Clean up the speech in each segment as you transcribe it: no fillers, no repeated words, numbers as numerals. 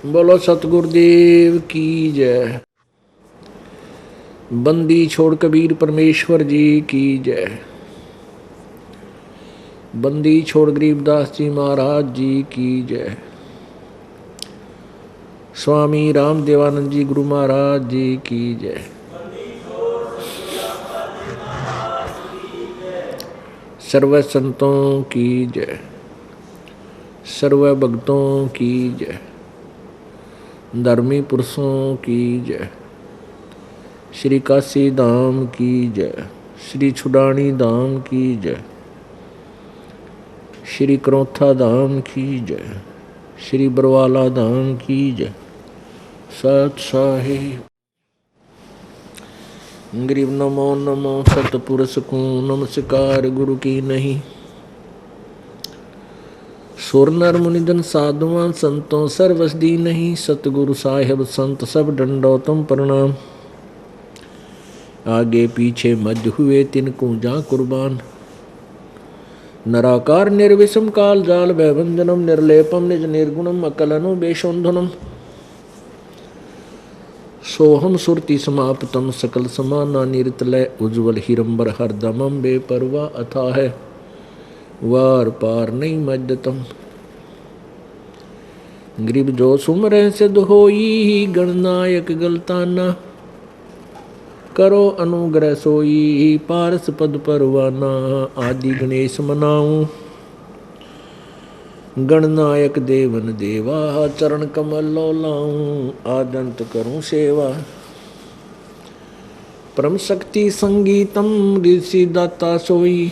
बोलो सतगुरुदेव की जय। बंदी छोड़ कबीर परमेश्वर जी की जय। बंदी छोड़ गरीबदास जी महाराज जी की जय। स्वामी राम देवानंद जी गुरु महाराज जी की जय। सर्व संतों की जय। सर्व भक्तों की जय। धर्मी पुरुषों की जय। श्री काशी धाम की जय। श्री छुडानी धाम की जय। श्री करौथा धाम की जय। श्री बरवाला धाम की जय। सत साहिब गरीब नमो नमो सतपुरुष को नमस्कार गुरु की नहीं। सुर नर मुनिजन साधुआं संतों सर्वस दी नहीं। सतगुरु साहेब संत सब दंडोतम प्रणाम। आगे पीछे मध्य हुए तिनको जा कुर्बान। नराकार निर्विषम काल जाल भयभंजनम निर्लेपम निज निर्गुणम अकलनु बेशोधनम। सोहम सुरति समाप्तम सकल समाना निरतलय उज्ज्वल हिरंबर हरदमम बेपरवा अथा है वार पार नहीं मज्जतम। गरीब जो सुमर सिद्ध होई गणनायक गलताना। करो अनुग्रह सोई पारस पद परवाना। आदि गणेश मनाऊं गणनायक देवन देवा। चरण कमल लो लाऊं आदंत करूं सेवा। परम शक्ति संगीतम ऋषि दाता सोई।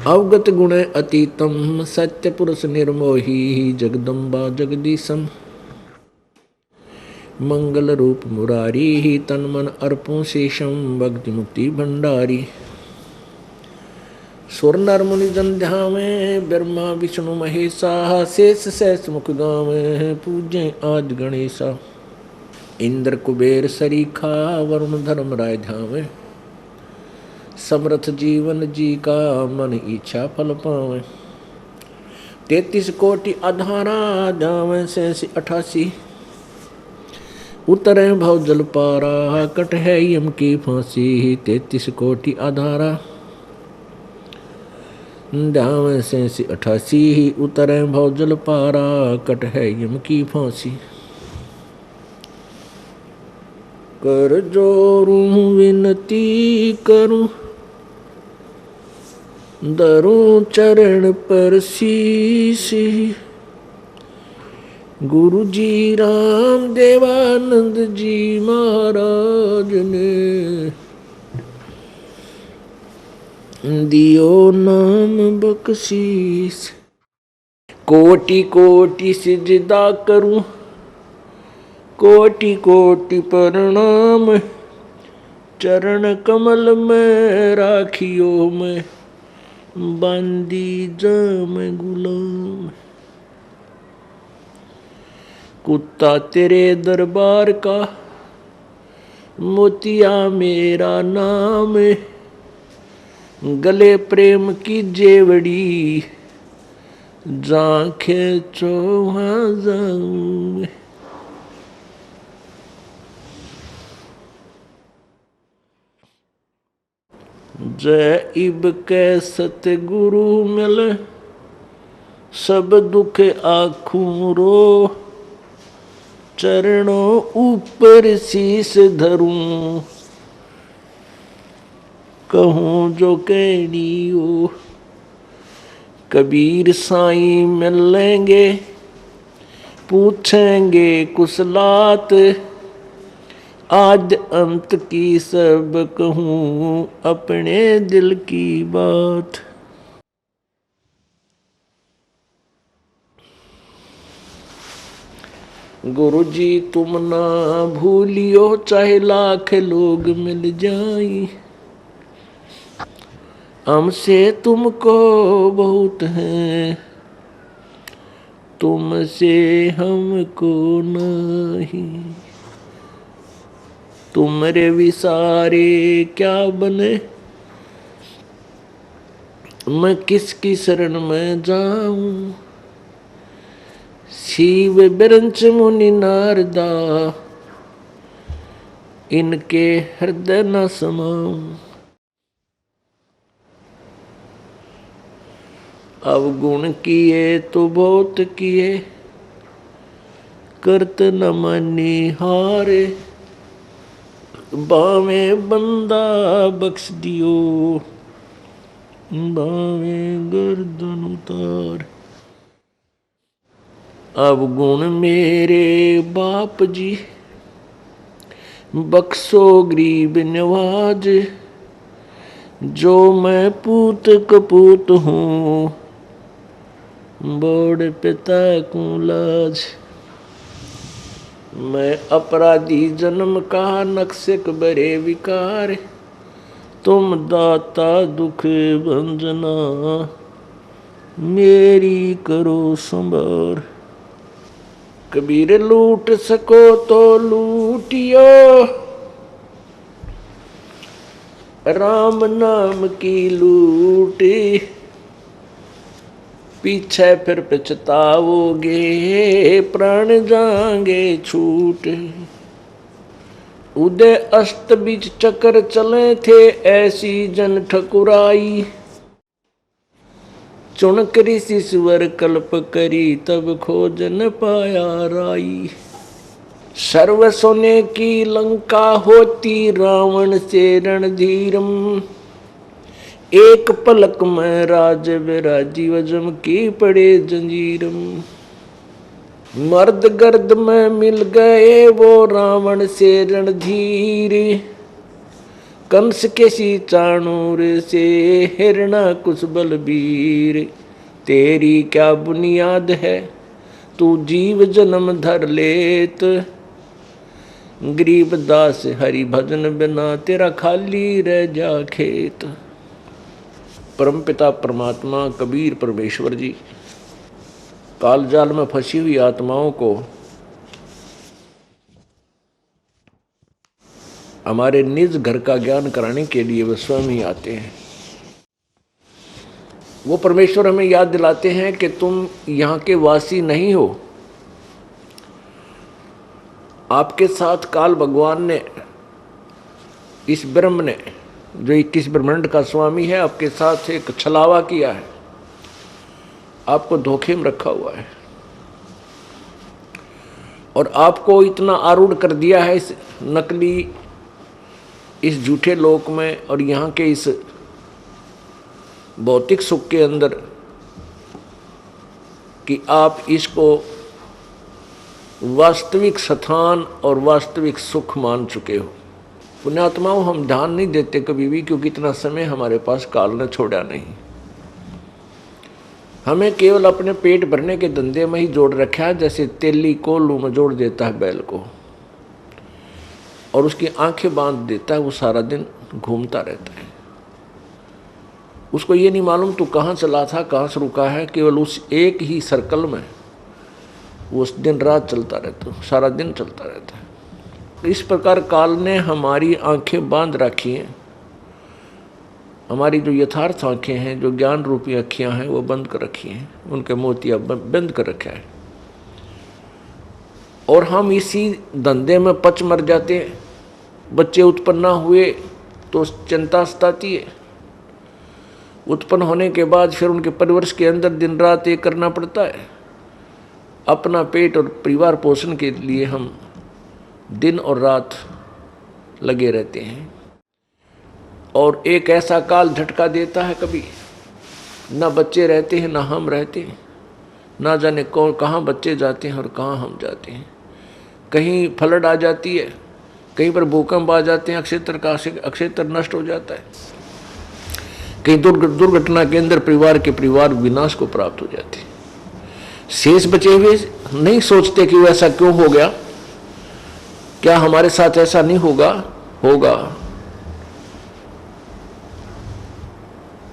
अवगत गुण अतीतम सत्य पुरुष निर्मोही। जगदम्बा जगदीशम मंगल रूप मुरारी। तन मन अर्पों शेषम भक्ति मुक्ति भंडारी। सुर नर मुनि जन ध्यावे ब्रह्मा विष्णु महेशा। शेष सहस मुख गावे पूजे आज गणेशा। इंद्र कुबेर सरीखा वरुण धर्म राय ध्यावे। समर्थ जीवन जी का मन इच्छा फल पावे। 33 कोटि आधारा जावे 88। उतरे भव जल पारा कट है यम की फांसी। 33 कोटि आधारा जावे 88। उतरे भव जल पारा कट है यम की फांसी। कर जोरूं विनती करूं दरूं चरण पर शीश। गुरु जी राम देवानंद जी महाराज ने दियो नाम बख्शीस। कोटि कोटि सिजदा करूं कोटि कोटि प्रणाम। चरण कमल में राखियो मैं बांदी जाम गुलाम। कुत्ता तेरे दरबार का मोतिया मेरा नाम। गले प्रेम की जेवड़ी जांखे चौहा जाऊं। जय इब के सतगुरु मिल सब दुख आखूं रो। चरणों ऊपर शीस धरूं कहूँ जो कहनी हो। कबीर साईं मिलेंगे पूछेंगे कुशलात। आज अंत की सब कहूँ अपने दिल की बात। गुरु जी तुम ना भूलियो चाहे लाख लोग मिल जाई। हमसे तुमको बहुत है तुमसे हमको नहीं। तुमरे विसारे क्या बने मैं किसकी शरण में जाऊं। शिव बिरंच मुनि नारदा, इनके हृदय न समाऊं। अवगुण किए तो बहुत किए, करत न मनी हारे। बावे बंदा बख्श दियो, बावे गर्दन उतार। अवगुण मेरे बाप जी, बख्शो गरीब नवाज। जो मैं पूत कपूत हूँ, बड़े पिता को लाज। मैं अपराधी जन्म का, नक्शक बरे विकार। तुम दाता दुख भंजना, मेरी करो संभार। कबीर लूट सको तो लूटियो, राम नाम की लूट। पीछे फिर पछताओगे, प्राण जाएंगे छूट। उदय अस्त बीच चक्कर चले थे, ऐसी जन ठकुराई। चुन करी ईश्वर कल्प करी, तब खोज न पाया राई। सर्व सोने की लंका होती, रावण से रणधीरम। एक पलक में राज विराजीव, जम की पड़े जंजीरम। मर्द गर्द में मिल गए वो, रावण से रणधीर। कंस के सी चाणूर से, हिरणा कुछ बलबीर। तेरी क्या बुनियाद है, तू जीव जन्म धर लेत। गरीब दास हरि भजन बिना, तेरा खाली रह जा खेत। परमपिता परमात्मा कबीर परमेश्वर जी काल जाल में फंसी हुई आत्माओं को हमारे निज घर का ज्ञान कराने के लिए वे स्वयं ही आते हैं। वो परमेश्वर हमें याद दिलाते हैं कि तुम यहाँ के वासी नहीं हो। आपके साथ काल भगवान ने, इस ब्रह्म ने, जो 21 ब्रह्मांड का स्वामी है, आपके साथ एक छलावा किया है, आपको धोखे में रखा हुआ है और आपको इतना आरूढ़ कर दिया है इस नकली, इस झूठे लोक में और यहाँ के इस भौतिक सुख के अंदर कि आप इसको वास्तविक स्थान और वास्तविक सुख मान चुके हो। पुण्यात्माओं, हम ध्यान नहीं देते कभी भी, क्योंकि इतना समय हमारे पास काल ने छोड़ा नहीं। हमें केवल अपने पेट भरने के धंधे में ही जोड़ रखा है, जैसे तेली कोल्हू में जोड़ देता है बैल को और उसकी आंखें बांध देता है, वो सारा दिन घूमता रहता है। उसको ये नहीं मालूम तू कहाँ चला था, कहाँ से रुका है, केवल उस एक ही सर्कल में वो उस दिन रात चलता रहता है, सारा दिन चलता रहता है। इस प्रकार काल ने हमारी आंखें बांध रखी हैं। हमारी जो यथार्थ आंखें हैं, जो ज्ञान रूपी अखियां हैं, वो बंद कर रखी हैं, उनके मोतिया बंद कर रखा है और हम इसी धंधे में पच मर जाते हैं। बच्चे उत्पन्न ना हुए तो चिंता सताती है, उत्पन्न होने के बाद फिर उनके परवरिश के अंदर दिन रात एक करना पड़ता है। अपना पेट और परिवार पोषण के लिए हम दिन और रात लगे रहते हैं और एक ऐसा काल झटका देता है, कभी ना बच्चे रहते हैं ना हम रहते हैं, ना जाने कौन कहाँ बच्चे जाते हैं और कहाँ हम जाते हैं। कहीं फ्लड आ जाती है, कहीं पर भूकंप आ जाते हैं, अक्षेत्र नष्ट हो जाता है, कहीं दुर्घटना के अंदर परिवार विनाश को प्राप्त हो जाते हैं। शेष बचे हुए नहीं सोचते कि वो ऐसा क्यों हो गया, क्या हमारे साथ ऐसा नहीं होगा।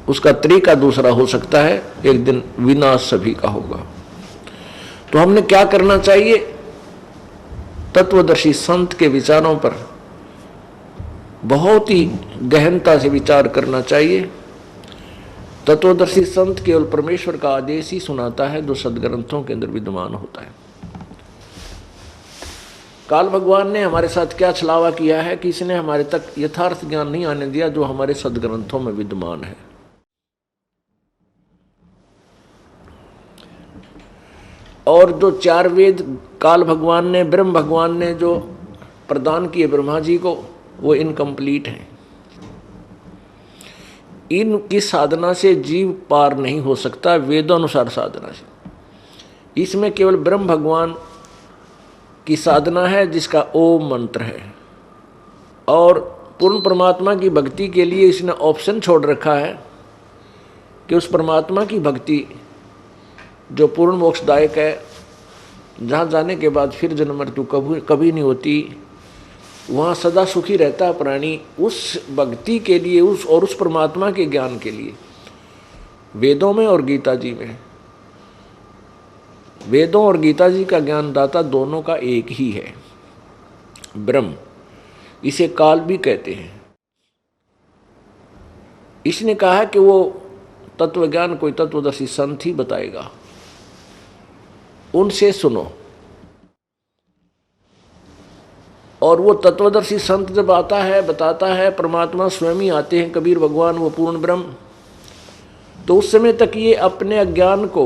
उसका तरीका दूसरा हो सकता है, एक दिन विनाश सभी का होगा। तो हमने क्या करना चाहिए? तत्वदर्शी संत के विचारों पर बहुत ही गहनता से विचार करना चाहिए तत्वदर्शी संत केवल परमेश्वर का आदेश ही सुनाता है जो सदग्रंथों के अंदर विद्यमान होता है। काल भगवान ने हमारे साथ क्या छलावा किया है कि इसने हमारे तक यथार्थ ज्ञान नहीं आने दिया जो हमारे सदग्रंथों में विद्यमान है। और जो चार वेद काल भगवान ने, ब्रह्म भगवान ने जो प्रदान किए ब्रह्मा जी को, वो इनकम्प्लीट हैं। इनकी साधना से जीव पार नहीं हो सकता, वेदानुसार साधना से। इसमें केवल ब्रह्म भगवान की साधना है जिसका ओम मंत्र है, और पूर्ण परमात्मा की भक्ति के लिए इसने ऑप्शन छोड़ रखा है कि उस परमात्मा की भक्ति जो पूर्ण मोक्षदायक है, जहाँ जाने के बाद फिर जन्म मृत्यु कभी नहीं होती, वहाँ सदा सुखी रहता है प्राणी, उस भक्ति के लिए, उस परमात्मा के ज्ञान के लिए वेदों में और गीता जी में, वेदों और गीता जी का ज्ञानदाता दोनों का एक ही है, ब्रह्म। इसे काल भी कहते हैं। इसने कहा कि वो तत्व ज्ञान कोई तत्वदर्शी संत ही बताएगा, उनसे सुनो। और वो तत्वदर्शी संत जब आता है, बताता है, परमात्मा स्वयं ही आते हैं, कबीर भगवान, वो पूर्ण ब्रह्म, तो उस समय तक ये अपने अज्ञान को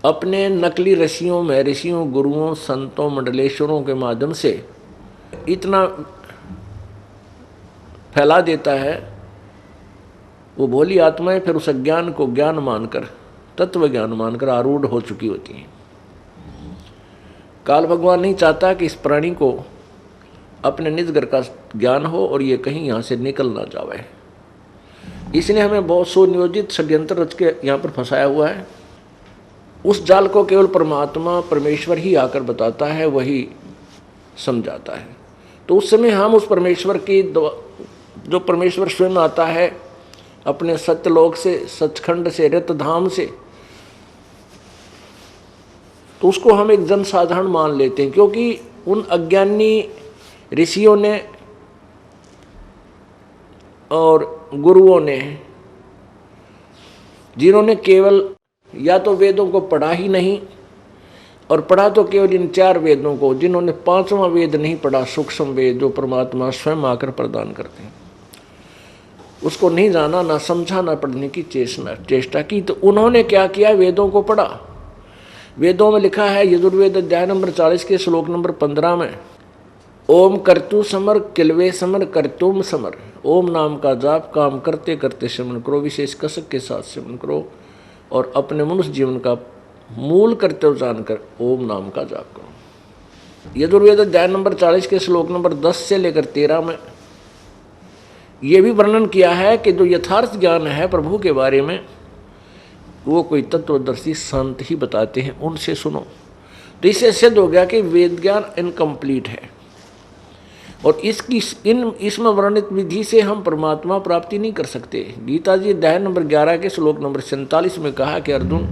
अपने नकली ऋषियों, महर्षियों, गुरुओं, संतों, मंडलेश्वरों के माध्यम से इतना फैला देता है, वो भोली आत्माएं फिर उस अज्ञान को ज्ञान मानकर, तत्व ज्ञान मानकर आरूढ़ हो चुकी होती हैं। काल भगवान नहीं चाहता कि इस प्राणी को अपने निज घर का ज्ञान हो और ये कहीं यहाँ से निकल ना जावे। इसने हमें बहुत सुनियोजित षड्यंत्र रच के यहाँ पर फंसाया हुआ है। उस जाल को केवल परमात्मा, परमेश्वर ही आकर बताता है, वही समझाता है। तो उस समय हम उस परमेश्वर की, जो परमेश्वर स्वयं आता है अपने सत्यलोक से, सचखंड से, रतधाम से, तो उसको हम एक जनसाधारण मान लेते हैं, क्योंकि उन अज्ञानी ऋषियों ने और गुरुओं ने, जिन्होंने केवल या तो वेदों को पढ़ा ही नहीं, और पढ़ा तो केवल इन चार वेदों को, जिन्होंने पांचवा वेद नहीं पढ़ा, सूक्ष्म वेद जो परमात्मा स्वयं आकर प्रदान करते हैं, उसको नहीं जाना, ना समझा, ना पढ़ने की चेष्टा की। तो उन्होंने क्या किया, वेदों को पढ़ा। वेदों में लिखा है, यजुर्वेद अध्याय नंबर 40 के श्लोक नंबर 15 में, ओम कर्तु समर किलवे समर कर्तुम समर। ओम नाम का जाप काम करते करते श्रवण करो, विशेष कसक के साथ श्रवण करो, और अपने मनुष्य जीवन का मूल कर्तव्य जानकर ओम नाम का जाप करो। यजुर्वेद अध्याय नंबर 40 के श्लोक नंबर 10 से लेकर 13 में ये भी वर्णन किया है कि जो यथार्थ ज्ञान है प्रभु के बारे में, वो कोई तत्वदर्शी संत ही बताते हैं, उनसे सुनो। तो इससे सिद्ध हो गया कि वेद ज्ञान इनकम्प्लीट है, और इसमें वर्णित विधि से हम परमात्मा प्राप्ति नहीं कर सकते। गीता जी अध्याय नंबर 11 के श्लोक नंबर 47 में कहा कि अर्जुन,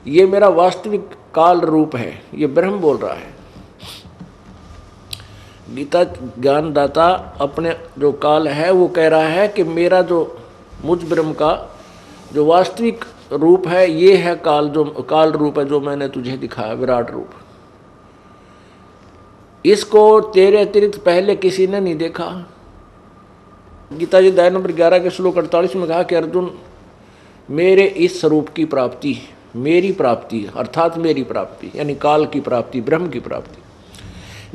ये मेरा वास्तविक काल रूप है, ये ब्रह्म बोल रहा है। गीता ज्ञानदाता अपने जो काल है वो कह रहा है कि मेरा जो मुझ ब्रह्म का जो वास्तविक रूप है, ये है काल, जो काल रूप है जो मैंने तुझे दिखाया, विराट रूप। इसको तेरे अतिरिक्त पहले किसी ने नहीं देखा। गीता जी अध्याय नंबर 11 के श्लोक 48 में कहा कि अर्जुन, मेरे इस स्वरूप की प्राप्ति, मेरी प्राप्ति अर्थात मेरी प्राप्ति यानी काल की प्राप्ति, ब्रह्म की प्राप्ति,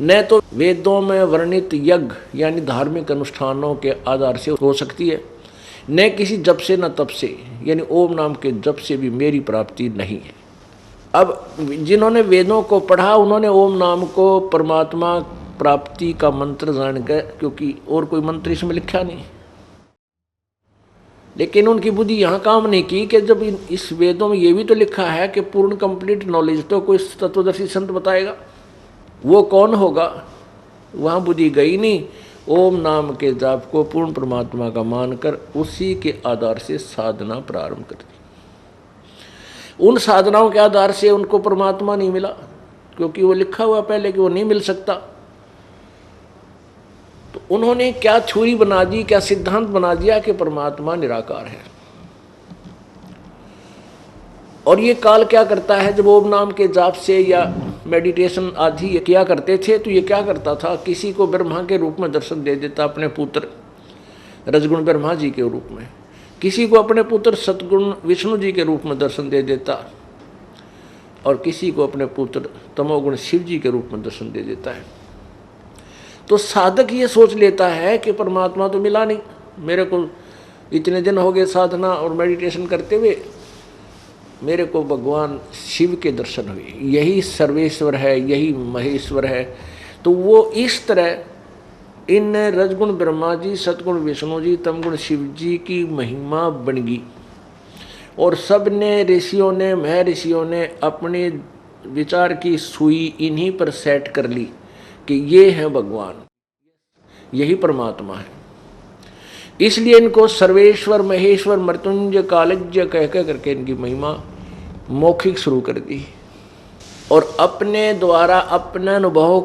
न तो वेदों में वर्णित यज्ञ यानी धार्मिक अनुष्ठानों के आधार से हो सकती है, न किसी जप से, न तप से, यानी ओम नाम के जप से भी मेरी प्राप्ति नहीं है। अब जिन्होंने वेदों को पढ़ा, उन्होंने ओम नाम को परमात्मा प्राप्ति का मंत्र जान कर, क्योंकि और कोई मंत्र इसमें लिखा नहीं, लेकिन उनकी बुद्धि यहाँ काम नहीं की कि जब इस वेदों में ये भी तो लिखा है कि पूर्ण कंप्लीट नॉलेज तो कोई तत्वदर्शी संत बताएगा, वो कौन होगा, वहाँ बुद्धि गई नहीं। ओम नाम के जाप को पूर्ण परमात्मा का मानकर उसी के आधार से साधना प्रारंभ कर दी। उन साधनाओं के आधार से उनको परमात्मा नहीं मिला, क्योंकि वो लिखा हुआ पहले कि वो नहीं मिल सकता। तो उन्होंने क्या थ्योरी बना दी, क्या सिद्धांत बना दिया कि परमात्मा निराकार है। और ये काल क्या करता है, जब ओम नाम के जाप से या मेडिटेशन आदि किया करते थे तो ये क्या करता था, किसी को ब्रह्मा के रूप में दर्शन दे देता, अपने पुत्र रजगुण ब्रह्मा जी के रूप में, किसी को अपने पुत्र सतगुण विष्णु जी के रूप में दर्शन दे देता, और किसी को अपने पुत्र तमोगुण शिव जी के रूप में दर्शन दे देता है। तो साधक ये सोच लेता है कि परमात्मा तो मिला नहीं, मेरे को इतने दिन हो गए साधना और मेडिटेशन करते हुए, मेरे को भगवान शिव के दर्शन हुए, यही सर्वेश्वर है, यही महेश्वर है। तो वो इस तरह इन रजगुण ब्रह्मा जी, सतगुण विष्णु जी, तमगुण शिव जी की महिमा बन गई, और सब ने ऋषियों ने, महर्षियों ने अपने विचार की सुई इन्हीं पर सेट कर ली कि ये है भगवान, यही परमात्मा है। इसलिए इनको सर्वेश्वर, महेश्वर, मृत्युंजय, कालज्ञ कह करके इनकी महिमा मौखिक शुरू कर दी, और अपने द्वारा अपने अनुभव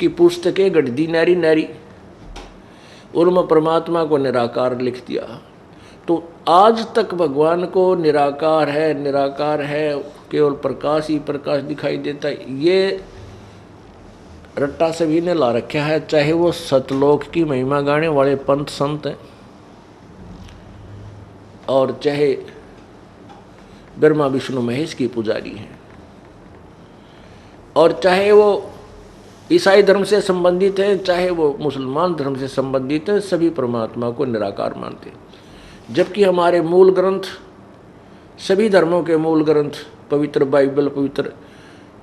की पुस्तकें गढ़ दी नारी नारी, उनमें परमात्मा को निराकार लिख दिया। तो आज तक भगवान को निराकार है, निराकार है, केवल प्रकाश ही प्रकाश दिखाई देता है, ये रट्टा सभी ने ला रखा है, चाहे वो सतलोक की महिमा गाने वाले पंथ संत हैं, और चाहे ब्रह्मा विष्णु महेश की पुजारी हैं, और चाहे वो ईसाई धर्म से संबंधित हैं, चाहे वो मुसलमान धर्म से संबंधित हैं, सभी परमात्मा को निराकार मानते हैं। जबकि हमारे मूल ग्रंथ, सभी धर्मों के मूल ग्रंथ, पवित्र बाइबल, पवित्र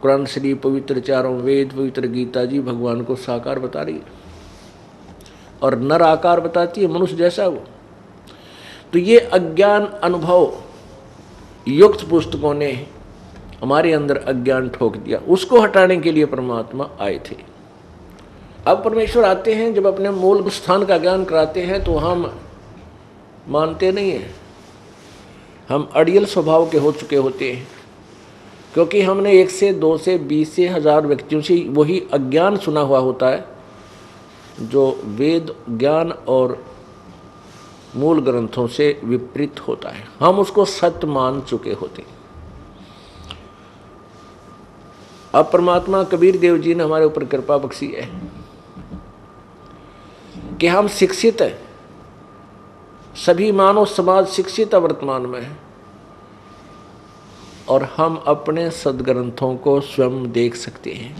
कुरान शरीफ, पवित्र चारों वेद, पवित्र गीता जी भगवान को साकार बता रही है, और नर आकार बताती है, मनुष्य जैसा वो। तो ये अज्ञान अनुभव युक्त पुस्तकों ने हमारे अंदर अज्ञान ठोक दिया, उसको हटाने के लिए परमात्मा आए थे। अब परमेश्वर आते हैं, जब अपने मूल स्थान का ज्ञान कराते हैं तो हम मानते नहीं हैं, हम अड़ियल स्वभाव के हो चुके होते हैं, क्योंकि हमने 1 से 2 से 20 से 1000 व्यक्तियों से वही अज्ञान सुना हुआ होता है जो वेद ज्ञान और मूल ग्रंथों से विपरीत होता है, हम उसको सत्य मान चुके होते हैं। अब परमात्मा कबीर देव जी ने हमारे ऊपर कृपा बख्शी है कि हम शिक्षित हैं, सभी मानव समाज शिक्षित वर्तमान में है, और हम अपने सदग्रंथों को स्वयं देख सकते हैं।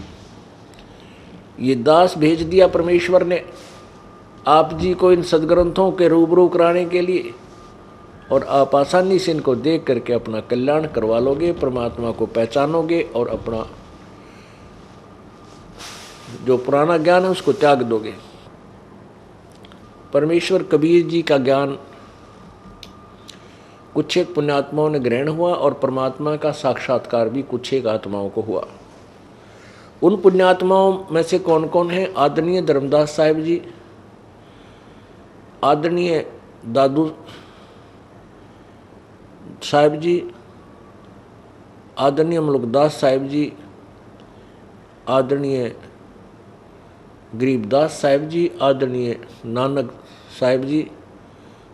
ये दास भेज दिया परमेश्वर ने आप जी को इन सदग्रंथों के रूबरू कराने के लिए, और आप आसानी से इनको देख करके अपना कल्याण करवा लोगे, परमात्मा को पहचानोगे, और अपना जो पुराना ज्ञान है उसको त्याग दोगे। परमेश्वर कबीर जी का ज्ञान कुछ एक पुण्यात्माओं ने ग्रहण हुआ, और परमात्मा का साक्षात्कार भी कुछ एक आत्माओं को हुआ। उन पुण्यात्माओं में से कौन कौन है? आदरणीय धर्मदास साहिब जी, आदरणीय दादू साहिब जी, आदरणीय मुल्कदास साहिब जी, आदरणीय गरीबदास साहिब जी, आदरणीय नानक साहिब जी,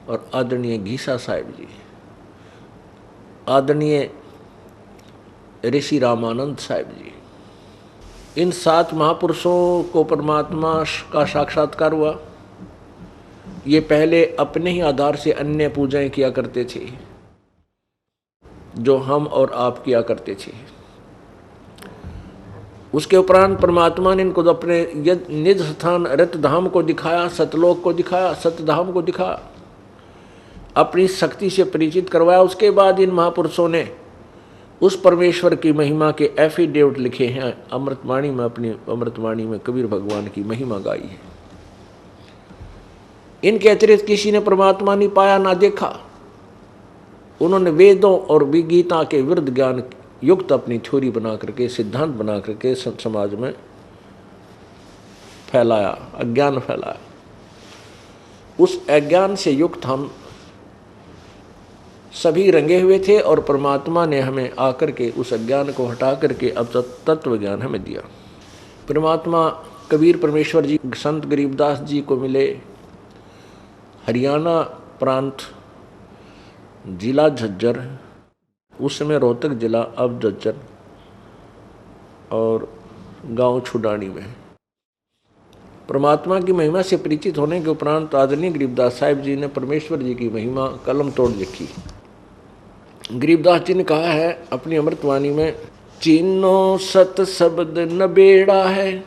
और आदरणीय घीसा साहिब जी, आदरणीय ऋषि रामानंद साहिब जी। इन 7 महापुरुषों को परमात्मा का साक्षात्कार हुआ। ये पहले अपने ही आधार से अन्य पूजाएं किया करते थे जो हम और आप किया करते थे। उसके उपरांत परमात्मा ने इनको अपने निज स्थान रतधाम को दिखाया, सतलोक को दिखाया, सतधाम को दिखाया, अपनी शक्ति से परिचित करवाया। उसके बाद इन महापुरुषों ने उस परमेश्वर की महिमा के एफिडेविट लिखे हैं अमृतवाणी में। अपनी अमृतवाणी में कबीर भगवान की महिमा गाई है। इनके अतिरिक्त किसी ने परमात्मा नहीं पाया ना देखा। उन्होंने वेदों और गीता के विरुद्ध ज्ञान युक्त अपनी थ्योरी बना करके, सिद्धांत बना करके समाज में फैलाया, अज्ञान फैलाया। उस अज्ञान से युक्त हम सभी रंगे हुए थे, और परमात्मा ने हमें आकर के उस अज्ञान को हटा करके अब तत्व ज्ञान हमें दिया। परमात्मा कबीर परमेश्वर जी संत गरीबदास जी को मिले। हरियाणा प्रांत, जिला झज्जर, उस समय रोहतक जिला, अब झज्जर, और गांव छुडानी में। परमात्मा की महिमा से परिचित होने के उपरांत आदरणीय गरीबदास साहिब जी ने परमेश्वर जी की महिमा कलम तोड़ लिखी। गरीबदास जी ने कहा है अपनी अमृतवाणी में, चीनो सत शब्द नबेड़ा है,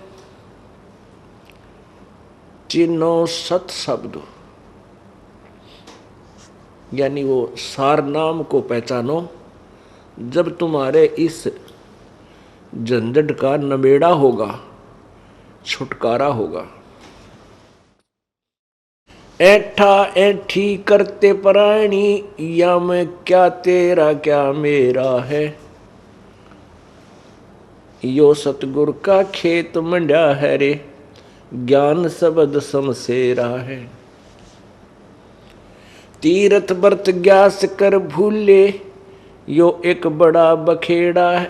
चीनो सत शब्द, यानी वो सार नाम को पहचानो जब तुम्हारे इस झंझट का नबेड़ा होगा, छुटकारा होगा। ऐठा ऐठी करते प्राणी, या मैं क्या तेरा क्या मेरा है, यो सतगुर का खेत मंड्या है रे, ज्ञान शब्द समसेरा है। तीर्थ व्रत ग्यास कर भूले, यो एक बड़ा बखेड़ा है,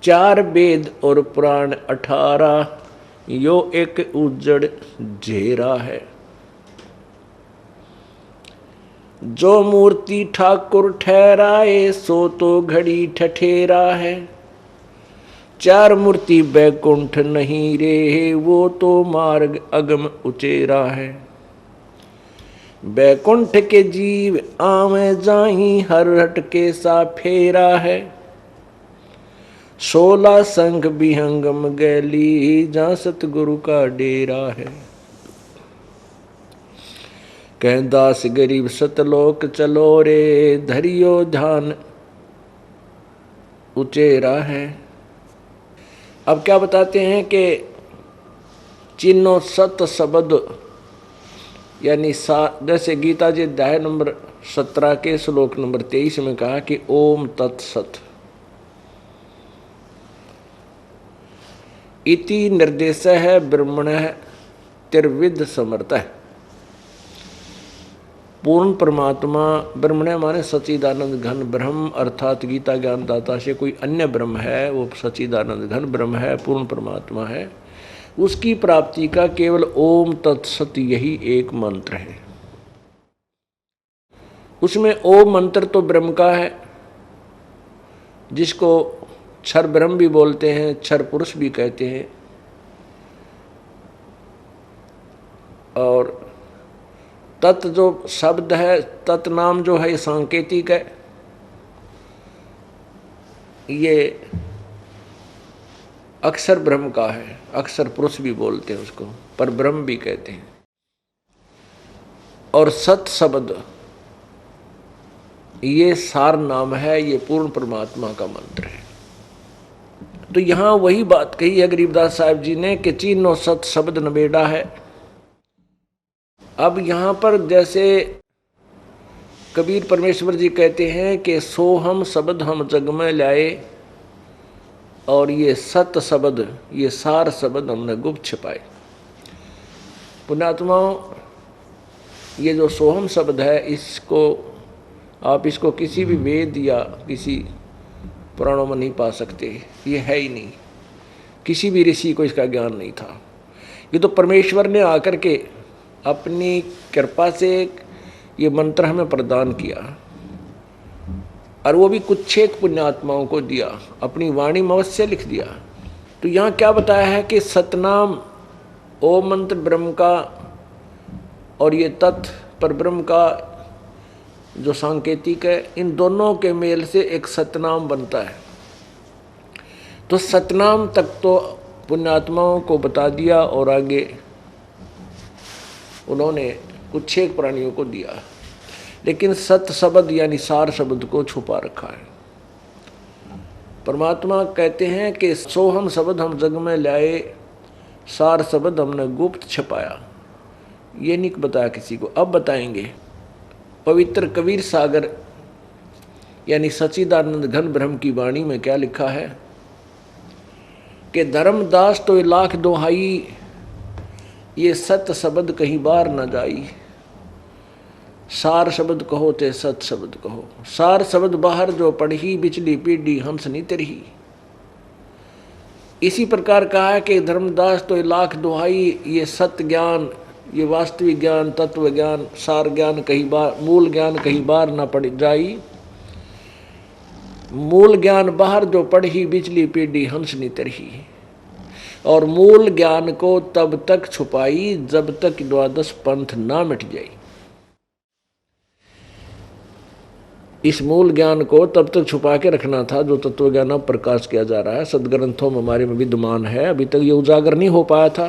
चार वेद और पुराण 18, यो एक उजड़ झेरा है। जो मूर्ति ठाकुर ठहराए, सो तो घड़ी ठठेरा है, चार मूर्ति बैकुंठ नहीं रे, वो तो मार्ग अगम उचेरा है। बैकुंठ के जीव आवे जाही, हर हट के सा फेरा है, 16 संघ विहंगम गैली, जहाँ सतगुरु का डेरा है। कह दास गरीब सतलोक चलो रे, धरियो ध्यान उचेरा है। अब क्या बताते हैं कि चिन्नो सत शब्द, यानी जैसे गीता जी अध्याय नंबर 17 के श्लोक नंबर 23 में कहा कि ओम तत्सत इति निर्देश है ब्रह्मण त्रिविध समर्थ है। पूर्ण परमात्मा, ब्रह्मण माने सच्चिदानंद घन ब्रह्म, अर्थात गीता ज्ञानदाता से कोई अन्य ब्रह्म है, वो सच्चिदानंद घन ब्रह्म है, पूर्ण परमात्मा है। उसकी प्राप्ति का केवल ओम तत्सत यही एक मंत्र है। उसमें ओम मंत्र तो ब्रह्म का है, जिसको क्षर ब्रह्म भी बोलते हैं, क्षर पुरुष भी कहते हैं। और तत् जो शब्द है, तत् नाम जो है, सांकेतिक है। ये अक्षर ब्रह्म का है, अक्षर पुरुष भी बोलते हैं उसको, पर ब्रह्म भी कहते हैं। और सत शब्द ये सार नाम है, ये पूर्ण परमात्मा का मंत्र है। तो यहां वही बात कही है गरीबदास साहिब जी ने कि चीनो सत शब्द नबेड़ा है। अब यहां पर जैसे कबीर परमेश्वर जी कहते हैं कि सोहम शब्द हम जग में लाए, और ये सत शब्द, ये सार शब्द हमने गुप्त छिपाए। पुण्यात्माओं, ये जो सोहम शब्द है, इसको आप इसको किसी भी वेद या किसी पुराणों में नहीं पा सकते, ये है ही नहीं। किसी भी ऋषि को इसका ज्ञान नहीं था। ये तो परमेश्वर ने आकर के अपनी कृपा से ये मंत्र हमें प्रदान किया, और वो भी कुछ एक पुण्यात्माओं को दिया, अपनी वाणी में अवश्य लिख दिया। तो यहाँ क्या बताया है कि सतनाम ओम मंत्र ब्रह्म का, और ये तत् पर ब्रह्म का जो सांकेतिक है, इन दोनों के मेल से एक सतनाम बनता है। तो सतनाम तक तो पुण्यात्माओं को बता दिया, और आगे उन्होंने कुछ एक प्राणियों को दिया, लेकिन सत शब्द यानी सार शब्द को छुपा रखा है। परमात्मा कहते हैं कि सोहम शब्द हम जग में लाए, सार शब्द हमने गुप्त छुपाया। ये नहीं बताया किसी को, अब बताएंगे। पवित्र कबीर सागर यानी सच्चिदानंद घन ब्रह्म की वाणी में क्या लिखा है कि धर्मदास तो लाख दोहाई, ये सत शब्द कहीं बार न जाई, सार शब्द कहो ते सत शब्द कहो। सार शब्द बाहर जो पढ़ी, बिचली पीढ़ी हंस नहीं तरही। इसी प्रकार कहा है कि धर्मदास तो लाख दुहाई, ये सत्य ज्ञान, ये वास्तविक ज्ञान, तत्व ज्ञान, सार ज्ञान कहीं बार, मूल ज्ञान कहीं बार ना पड़ जाई। मूल ज्ञान बाहर जो पढ़ी, बिजली पीढ़ी हंस नी तरही। और मूल ज्ञान को तब तक छुपाई जब तक द्वादश पंथ ना मिट जाए। इस मूल ज्ञान को तब तक छुपा के रखना था जो तत्व ज्ञान अब प्रकाश किया जा रहा है, सदग्रंथों में हमारे में विद्यमान है, अभी तक ये उजागर नहीं हो पाया था।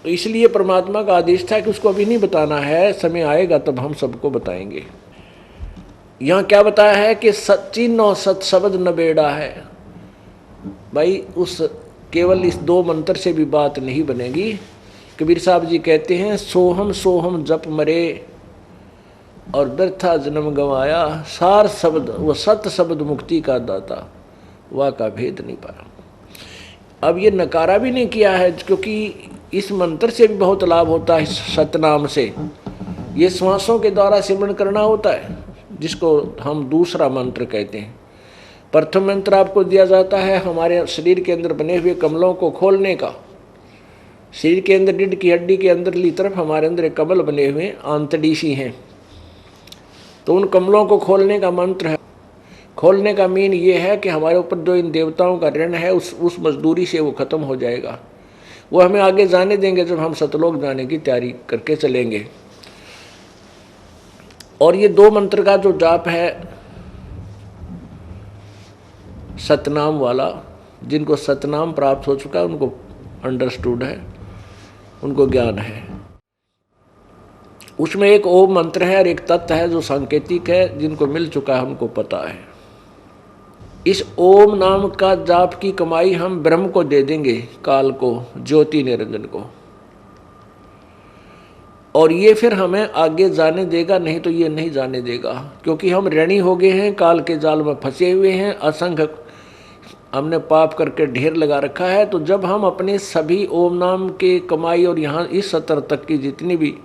तो इसलिए परमात्मा का आदेश था कि उसको अभी नहीं बताना है, समय आएगा तब हम सबको बताएंगे। यहाँ क्या बताया है कि सचिन्नो सत शब्द न बेड़ा है। भाई उस केवल इस दो मंत्र से भी बात नहीं बनेगी। कबीर साहब जी कहते हैं, सोहम सोहम जप मरे और व्यर्था जन्म गंवाया, सार शब्द वो सत शब्द मुक्ति का दाता, वाह का भेद नहीं पाया। अब ये नकारा भी नहीं किया है, क्योंकि इस मंत्र से भी बहुत लाभ होता है। सतनाम से ये श्वासों के द्वारा सिमरण करना होता है, जिसको हम दूसरा मंत्र कहते हैं। प्रथम मंत्र आपको दिया जाता है हमारे शरीर के अंदर बने हुए कमलों को खोलने का। शरीर के अंदर रीढ़ की हड्डी के अंदरली तरफ हमारे अंदर एक कमल बने हुए आंतड़ीसी हैं, तो उन कमलों को खोलने का मंत्र है। खोलने का मीन ये है कि हमारे ऊपर जो इन देवताओं का ऋण है उस मजदूरी से वो खत्म हो जाएगा। वो हमें आगे जाने देंगे जब हम सतलोक जाने की तैयारी करके चलेंगे। और ये दो मंत्र का जो जाप है सतनाम वाला, जिनको सतनाम प्राप्त हो चुका है उनको अंडरस्टूड है, उनको ज्ञान है। उसमें एक ओम मंत्र है और एक तत्व है जो सांकेतिक है, जिनको मिल चुका है उनको पता है। इस ओम नाम का जाप की कमाई हम ब्रह्म को दे देंगे, काल को, ज्योति निरंजन को, और ये फिर हमें आगे जाने देगा, नहीं तो ये नहीं जाने देगा। क्योंकि हम ऋणी हो गए हैं, काल के जाल में फंसे हुए हैं, असंख्य हमने पाप करके ढेर लगा रखा है। तो जब हम अपने सभी ओम नाम के कमाई और यहाँ इस सतर तक की जितनी भी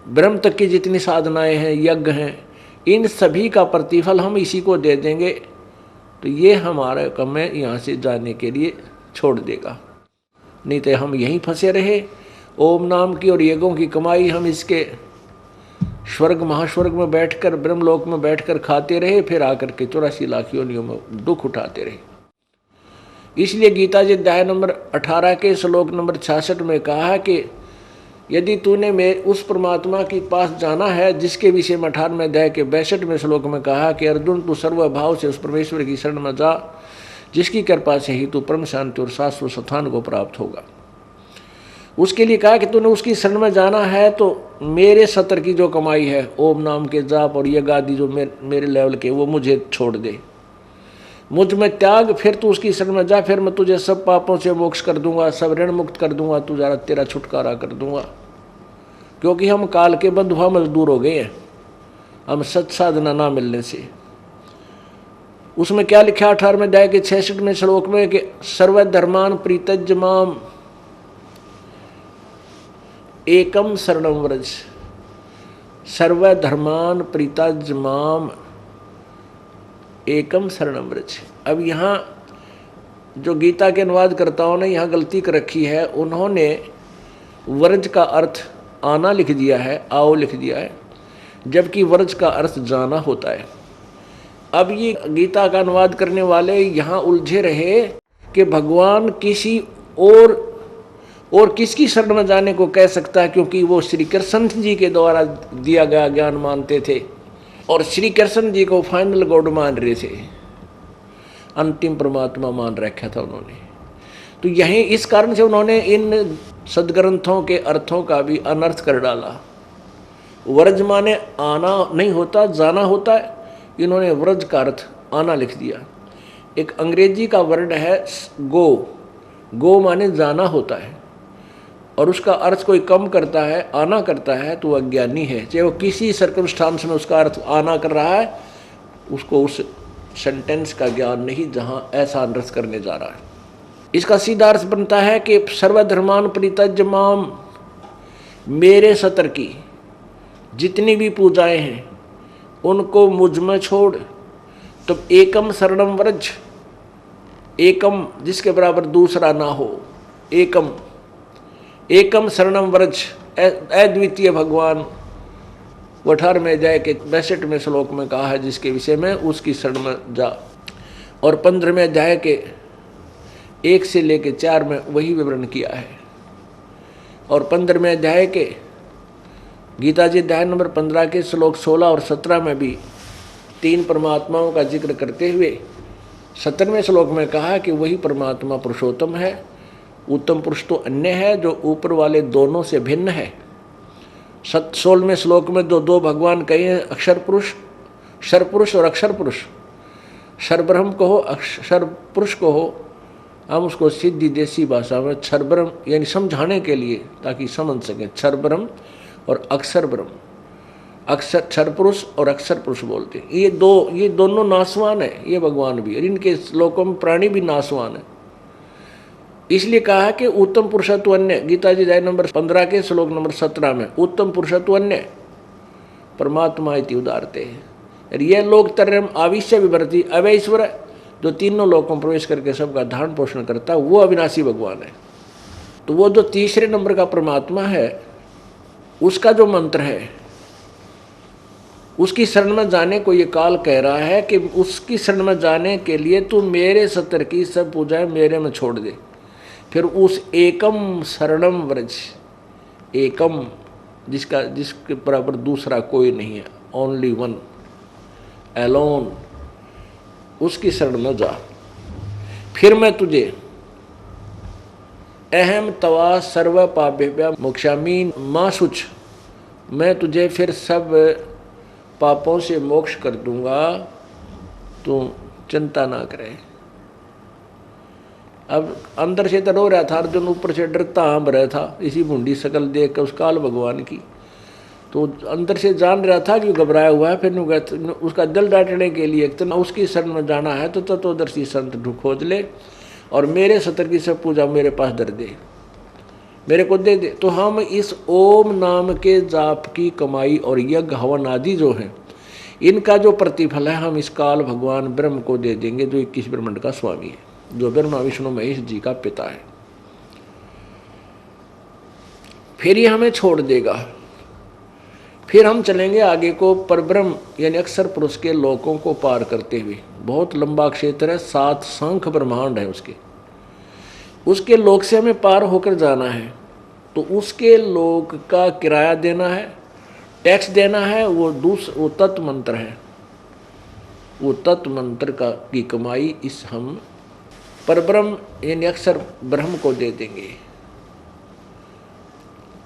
ब्रह्म तक की जितनी साधनाएं हैं, यज्ञ हैं, इन सभी का प्रतिफल हम इसी को दे देंगे, तो ये हमारा कम है यहाँ से जाने के लिए छोड़ देगा। नहीं तो हम यहीं फंसे रहे, ओम नाम की और यज्ञों की कमाई हम इसके स्वर्ग महास्वर्ग में बैठकर, ब्रह्मलोक में बैठकर खाते रहे, फिर आकर के 84 लाख योनियों में दुख उठाते रहे। इसलिए गीता जी अध्याय नंबर 18 के श्लोक नंबर 66 में कहा है कि यदि तूने में उस परमात्मा के पास जाना है, जिसके विषय में 18वें अध्याय के 62वें श्लोक में कहा कि अर्जुन तू सर्वभाव से उस परमेश्वर की शरण में जा, जिसकी कृपा से ही तू परम शांति और शाश्वत स्थान को प्राप्त होगा। उसके लिए कहा कि तूने उसकी शरण में जाना है, तो मेरे सतर की जो कमाई है, ओम नाम के जाप और यज्ञ आदि जो मेरे लेवल के, वो मुझे छोड़ दे, मुझ में त्याग, फिर तू उसकी शरण में जा, फिर मैं तुझे सब पापों से मोक्ष कर दूंगा, सब ऋण मुक्त कर दूंगा, तेरा छुटकारा कर दूंगा। क्योंकि हम काल के बंधुआ मजदूर हो गए हैं, हम सत साधना ना मिलने से। उसमें क्या लिखा 18वें अध्याय के 66वें श्लोक में कि सर्वधर्मान प्रीतज्य माम एकम शरणम व्रज, सर्वधर्मान प्रीतज्य माम एकम शरणम व्रज। अब यहाँ जो गीता के अनुवादकर्ताओं ने यहाँ गलती कर रखी है, उन्होंने व्रज का अर्थ आना लिख दिया है, आओ लिख दिया है, जबकि व्रज का अर्थ जाना होता है। अब ये गीता का अनुवाद करने वाले यहाँ उलझे रहे कि भगवान किसी और किसकी शरण में जाने को कह सकता है, क्योंकि वो श्री कृष्ण जी के द्वारा दिया गया ज्ञान मानते थे और श्री कृष्ण जी को फाइनल गॉड मान रहे थे, अंतिम परमात्मा मान रखा था उन्होंने। तो यही इस कारण से उन्होंने इन सदग्रंथों के अर्थों का भी अनर्थ कर डाला। व्रज माने आना नहीं होता, जाना होता है, इन्होंने व्रज का अर्थ आना लिख दिया। एक अंग्रेजी का वर्ड है गो, गो माने जाना होता है, और उसका अर्थ कोई कम करता है, आना करता है, तो वह अज्ञानी है। चाहे वो किसी सर्कमस्टांस में उसका अर्थ आना कर रहा है, उसको उस सेंटेंस का ज्ञान नहीं जहाँ ऐसा अनर्थ करने जा रहा है। इसका सीधा अर्थ बनता है कि सर्वधर्मान परित्यज्य माम, मेरे सतर की जितनी भी पूजाएं हैं उनको मुझ में छोड़, तो एकम शरणम व्रज, एकम जिसके बराबर दूसरा ना हो, एकम एकम शरणम व्रज, अद्वितीय भगवान। 18वें अध्याय के 62वें श्लोक में कहा है जिसके विषय में, उसकी शरण में जा। और 15वें अध्याय के 1 से लेकर 4 में वही विवरण किया है। और 15वें अध्याय के गीता जी अध्याय नंबर 15 के श्लोक 16 और 17 में भी 3 परमात्माओं का जिक्र करते हुए 17वें श्लोक में कहा कि वही परमात्मा पुरुषोत्तम है। उत्तम पुरुष तो अन्य है जो ऊपर वाले दोनों से भिन्न है। 16वें श्लोक में जो 2 भगवान कहे हैं, अक्षर पुरुष, क्षर पुरुष और अक्षर पुरुष। क्षर ब्रह्म को हो, अक्षर पुरुष को हो, हम उसको सीधी देसी भाषा में क्षर ब्रह्म यानी समझाने के लिए ताकि समझ सकें, क्षर ब्रह्म और अक्षर ब्रह्म, अक्षर क्षर पुरुष और अक्षर पुरुष बोलते हैं। ये दोनों नासवान है, ये भगवान भी, और इनके श्लोकों में प्राणी भी नासवान है। इसलिए कहा कि उत्तम पुरुषत्व अन्य, गीता जी अध्याय नंबर 15 के श्लोक नंबर 17 में, उत्तम पुरुषत्व अन्य परमात्मा इति उदारते हैं। ये लोक तरम आविश्य विभरती अवैश्वर, जो तीनों लोकों में प्रवेश करके सबका धारण पोषण करता है, वो अविनाशी भगवान है। तो वो जो तीसरे नंबर का परमात्मा है, उसका जो मंत्र है, उसकी शरण में जाने को ये काल कह रहा है कि उसकी शरण में जाने के लिए तू मेरे सत्र की सब पूजाएं मेरे में छोड़ दे। फिर उस एकम शरणम व्रज, एकम जिसके बराबर दूसरा कोई नहीं है, ओनली वन, एलोन, उसकी शरण में जा। फिर मैं तुझे अहम तवा सर्व पापेभ्य मोक्षामी मां शुच, मैं तुझे फिर सब पापों से मोक्ष कर दूंगा, तू चिंता ना करे। अब अंदर से तो रो रहा था अर्जुन, ऊपर से डरता हाँभ रहा था इसी बूंदी शकल देख कर उस काल भगवान की। तो अंदर से जान रहा था कि घबराया हुआ है। फिर उसका दिल डांटने के लिए तो उसकी शरण में जाना है तो तत्वदर्शी संत खोज ले और मेरे सतर की सब पूजा मेरे पास धर दे, मेरे को दे दे। तो हम इस ओम नाम के जाप की कमाई और यज्ञ हवन आदि जो है, इनका जो प्रतिफल है हम इस काल भगवान ब्रह्म को दे देंगे, जो 21 ब्रह्मांड का स्वामी है, जो ब्रह्मा विष्णु महेश जी का पिता है। फिर ये हमें छोड़ देगा। फिर हम चलेंगे आगे को परब्रह्म यानी अक्षर पुरुष के लोकों को पार करते हुए। बहुत लंबा क्षेत्र है, 7 शंख ब्रह्मांड है उसके लोक से हमें पार होकर जाना है। तो उसके लोक का किराया देना है, टैक्स देना है। वो तत्व मंत्र है, वो तत्व मंत्र की कमाई इस हम परब्रह्म यानी अक्षर ब्रह्म को दे देंगे।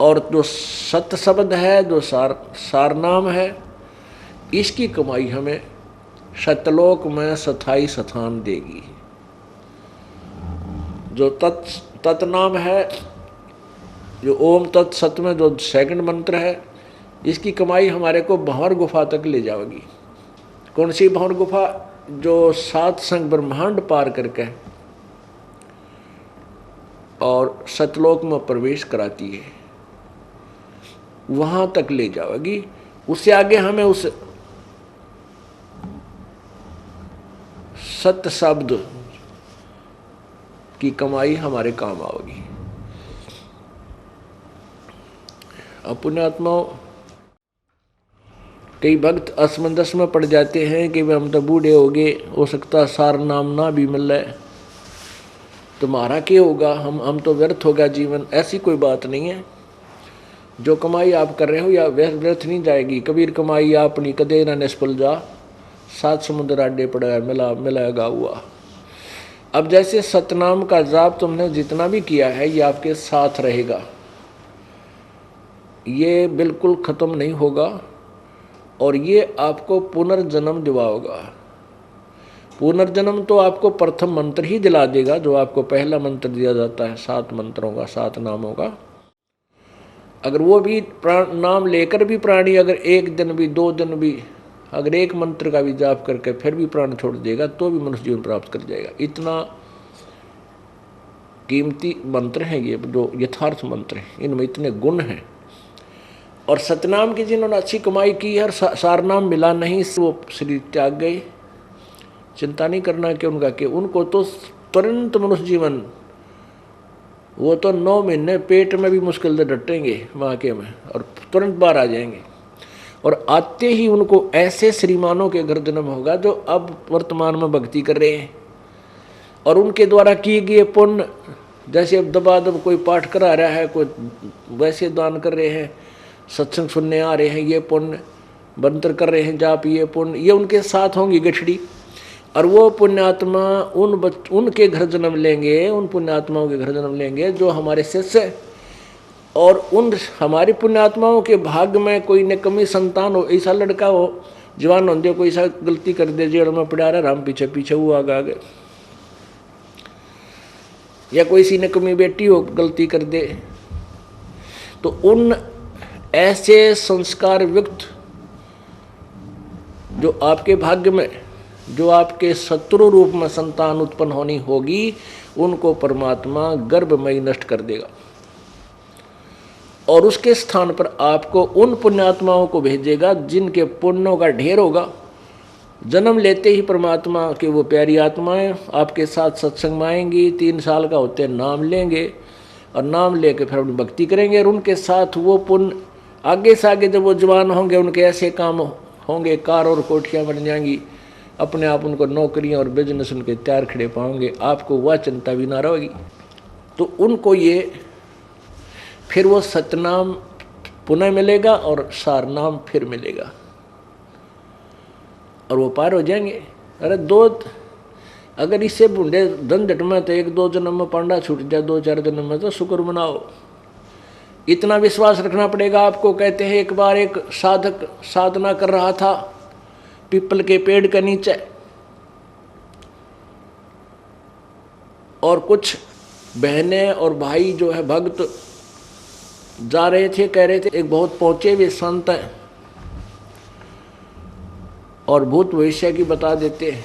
और जो सत्य शब्द है, जो सार नाम है, इसकी कमाई हमें सतलोक में स्थायी स्थान देगी। जो तत्नाम है, जो ओम तत् सत्य में जो सेकंड मंत्र है, इसकी कमाई हमारे को भंवर गुफा तक ले जाएगी। कौन सी भंवर गुफा? जो 7 संग ब्रह्मांड पार करके और सतलोक में प्रवेश कराती है, वहां तक ले जाएगी। उससे आगे हमें उस सत्य शब्द की कमाई हमारे काम आएगी। पुण्यात्माओं, कई भक्त असमंजस में पड़ जाते हैं कि हम तो बूढ़े हो गए, हो सकता सार नाम ना भी मिल रहा है, तुम्हारा क्या होगा, हम तो व्यर्थ होगा जीवन। ऐसी कोई बात नहीं है। जो कमाई आप कर रहे हो या व्यर्थ नहीं जाएगी। कबीर कमाई अपनी कदे ना निष्फल जा, 7 समुद्र आडे पड़ा मिलाएगा हुआ। अब जैसे सतनाम का जाप तुमने जितना भी किया है, ये आपके साथ रहेगा, ये बिल्कुल खत्म नहीं होगा और ये आपको पुनर्जन्म दिलाएगा। पुनर्जन्म तो आपको प्रथम मंत्र ही दिला देगा, जो आपको पहला मंत्र दिया जाता है 7 मंत्रों का, 7 नामों का। अगर वो भी नाम लेकर भी प्राणी अगर 1 दिन भी 2 दिन भी अगर एक मंत्र का भी जाप करके फिर भी प्राण छोड़ देगा तो भी मनुष्य जीवन प्राप्त कर जाएगा। इतना कीमती मंत्र है ये, जो यथार्थ मंत्र है, इनमें इतने गुण हैं। और सतनाम की जिन्होंने अच्छी कमाई की है, सारनाम मिला नहीं, वो शरीर त्याग गए चिंता नहीं करना कि उनका कि उनको तो तुरंत मनुष्य जीवन, वो तो 9 महीने पेट में भी मुश्किल से डटेंगे माँ के में और तुरंत बाहर आ जाएंगे। और आते ही उनको ऐसे श्रीमानों के घर जन्म होगा जो अब वर्तमान में भक्ति कर रहे हैं और उनके द्वारा किए गए पुण्य, जैसे अब दबादब कोई पाठ करा रहा है, कोई वैसे दान कर रहे हैं, सत्संग सुनने आ रहे हैं, ये पुण्य मंत्र कर रहे हैं, जाप, ये पुण्य, ये उनके साथ होंगी गठड़ी। और वो पुण्यात्मा उनके घर जन्म लेंगे, उन पुण्यात्माओं के घर जन्म लेंगे जो हमारे शिष्य है। और उन हमारी पुण्यात्माओं के भाग्य में कोई निकम्मी संतान हो, ऐसा लड़का हो जवान हो दे, कोई ऐसा गलती कर दे जेल में पड़ा रहा, राम पीछे पीछे वो आगे, या कोई सी निकम्मी बेटी हो गलती कर दे, तो उन ऐसे संस्कार युक्त जो आपके भाग्य में, जो आपके शत्रु रूप में संतान उत्पन्न होनी होगी, उनको परमात्मा गर्भमयी नष्ट कर देगा और उसके स्थान पर आपको उन पुण्यात्माओं को भेजेगा जिनके पुण्यों का ढेर होगा। जन्म लेते ही परमात्मा के वो प्यारी आत्माएं आपके साथ सत्संग में आएंगी, 3 साल का होते नाम लेंगे और नाम लेके फिर अपनी भक्ति करेंगे और उनके साथ वो पुण्य आगे से आगे जब वो जवान होंगे उनके ऐसे काम होंगे, कार और कोठियाँ बन जाएंगी, अपने आप उनको नौकरियाँ और बिजनेस उनके तैयार खड़े पाओगे, आपको वह चिंता भी ना रहेगी। तो उनको ये फिर वो सतनाम पुनः मिलेगा और सार नाम फिर मिलेगा और वो पार हो जाएंगे। अरे अगर इससे बूढ़े झंझट में तो 1-2 जन्म में पांडा छूट जाए, 2-4 जन्म में तो शुक्र मनाओ। इतना विश्वास रखना पड़ेगा आपको। कहते हैं एक बार एक साधक साधना कर रहा था पीपल के पेड़ के नीचे और कुछ बहनें और भाई जो है भक्त जा रहे थे, कह रहे थे एक बहुत पहुंचे हुए संत हैं और भूत भविष्य की बता देते हैं,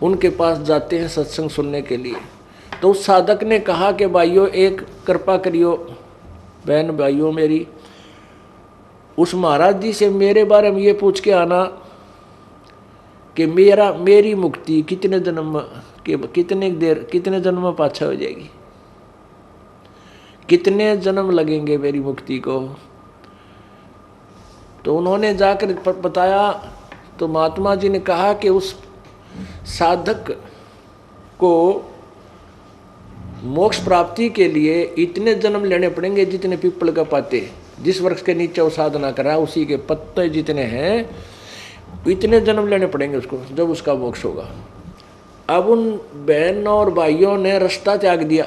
उनके पास जाते हैं सत्संग सुनने के लिए। तो उस साधक ने कहा कि भाइयों एक कृपा करियो, बहन भाइयों मेरी, उस महाराज जी से मेरे बारे में ये पूछ के आना कि मेरी मुक्ति कितने जन्म कितने जन्म में पाछा हो जाएगी, कितने जन्म लगेंगे मेरी मुक्ति को। तो उन्होंने जाकर बताया तो महात्मा जी ने कहा कि उस साधक को मोक्ष प्राप्ति के लिए इतने जन्म लेने पड़ेंगे जितने पीपल का पाते, जिस वृक्ष के नीचे वो साधना करा उसी के पत्ते जितने हैं इतने जन्म लेने पड़ेंगे उसको, जब उसका मोक्ष होगा। अब उन बहनों और भाइयों ने रास्ता त्याग दिया,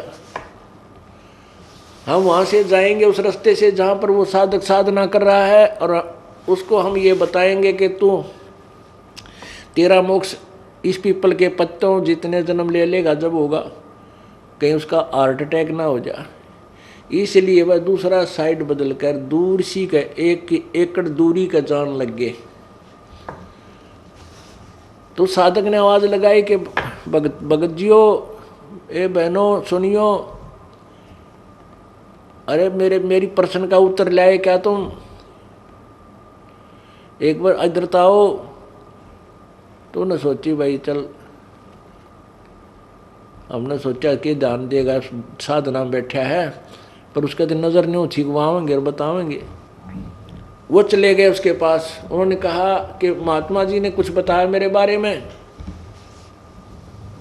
हम वहाँ से जाएंगे उस रास्ते से जहाँ पर वो साधक साधना कर रहा है और उसको हम ये बताएंगे कि तू तेरा मोक्ष इस पीपल के पत्तों जितने जन्म ले लेगा जब होगा, कहीं उसका हार्ट अटैक ना हो जाए, इसलिए वह दूसरा साइड बदल कर दूर सी का 1 एकड़ दूरी का जान लग गए। तो साधक ने आवाज़ लगाई कि भगत जियो, ए बहनों सुनियो, अरे मेरी प्रश्न का उत्तर लाए क्या तुम, एक बार इधर तो आओ। तो उन्हें सोची भाई चल, हमने सोचा कि ध्यान देगा साधना में बैठा है, पर उसके तो नज़र नहीं छिगवाएंगे और बतावेंगे। वो चले गए उसके पास, उन्होंने कहा कि महात्मा जी ने कुछ बताया मेरे बारे में।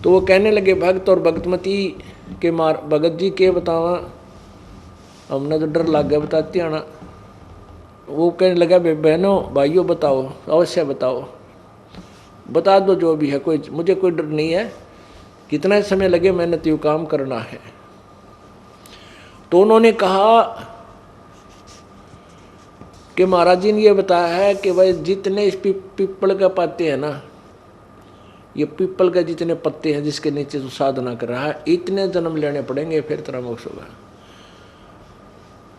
तो वो कहने लगे भक्त और भक्तमती के भगत जी के बतावा, हमने तो डर लग गया बताती आना। वो कहने लगा बहनों भाइयों बताओ, अवश्य बताओ, बता दो जो भी है, मुझे कोई डर नहीं है, कितना समय लगे मैंने तो काम करना है। तो उन्होंने कहा कि महाराज जी ने ये बताया है कि भाई जितने इस पीपल का पत्ते हैं ना, ये पीपल का जितने पत्ते हैं जिसके नीचे तू साधना कर रहा है, इतने जन्म लेने पड़ेंगे फिर तेरा मोक्ष होगा।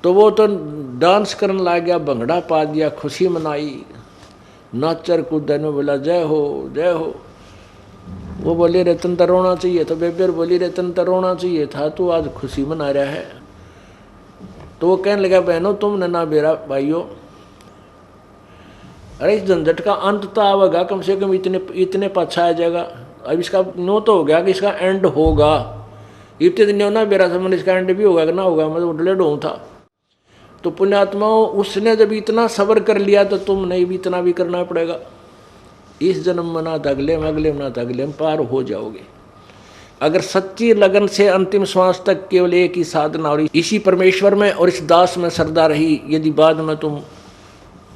तो वो तो डांस करने लग गया, भंगड़ा पा दिया, खुशी मनाई, नाचर कूदन में बोला जय हो जय हो। वो बोले रतन तो रोना चाहिए, तो बेबेर बोली रतन तो रोना चाहिए था, तू आज खुशी मना रहा है। तो वो कहने लगा बहनों तुमने ना मेरा भाइयों अरे इस झंझट का अंत तो आवेगा, कम से कम इतने इतने पाछा आ जाएगा। अब इसका नो तो हो गया कि इसका एंड होगा, इतने दिन ना मेरा समझ इसका एंड भी होगा कि ना होगा, मैं तो डिलेड हूँ था। तो पुण्यात्माओं, उसने जब इतना सब्र कर लिया तो तुम नहीं भी इतना भी करना पड़ेगा। इस जन्म में ना तो अगले में, अगले में ना तो अगले में पार हो जाओगे। अगर सच्ची लगन से अंतिम श्वास तक केवल एक ही साधना और इसी परमेश्वर में और इस दास में श्रद्धा रही, यदि बाद में तुम